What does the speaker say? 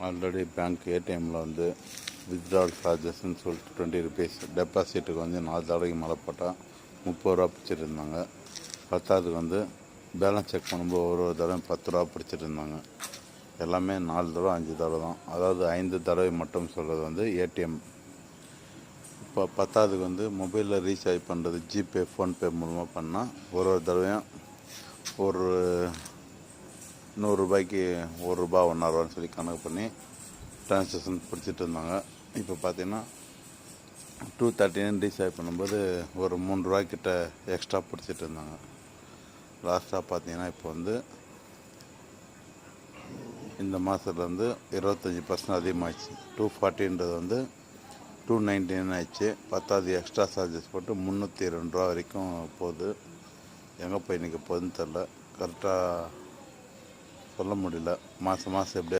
Already bank ஏடிஎம்மில் வந்து withdrawal சார்ஜஸ்ன்னு சொல்லிட்டு 20 ருபீஸ், டெபாசிட்டுக்கு வந்து 4 தடவைக்கு மேலே போட்டால் 30 ரூபா பிடிச்சிட்டு இருந்தாங்க. பத்தாவதுக்கு வந்து பேலன்ஸ் செக் பண்ணும்போது ஒரு தடவை 10 ரூபா பிடிச்சிட்டு இருந்தாங்க. எல்லாமே 4 தடவை 5 தடவை தான். அதாவது 5 தடவை மட்டும் சொல்கிறது வந்து ஏடிஎம். இப்போ பத்தாவதுக்கு வந்து மொபைலில் ரீசார்ஜ் பண்ணுறது ஜிபே, ஃபோன்பே மூலமாக பண்ணால் ஒரு தடவையும் ஒரு 100 ரூபாய்க்கு 1 ரூபா 1.5 ரூபான்னு சொல்லி கணக்கு பண்ணி ட்ரான்சாக்ஷன் பிடிச்சிட்டு இருந்தாங்க. இப்போ பார்த்தீங்கன்னா 239 ரீசார்ஜ் பண்ணும்போது ஒரு 3 ரூபாய்க்கிட்ட எக்ஸ்ட்ரா பிடிச்சிட்டு இருந்தாங்க. லாஸ்ட்டாக பார்த்தீங்கன்னா இப்போ வந்து இந்த மாதத்துலேருந்து 25% அதிகமாகிடுச்சு. 240 வந்து 299 ஆயிடுச்சு. பத்தாவது எக்ஸ்ட்ரா சார்ஜஸ் போட்டு 302 ரூபா வரைக்கும் போகுது. எங்கே போய் இன்றைக்கி போகுதுன்னு தெரில, கரெக்டாக சொல்ல முடியல. மாதம் எப்படி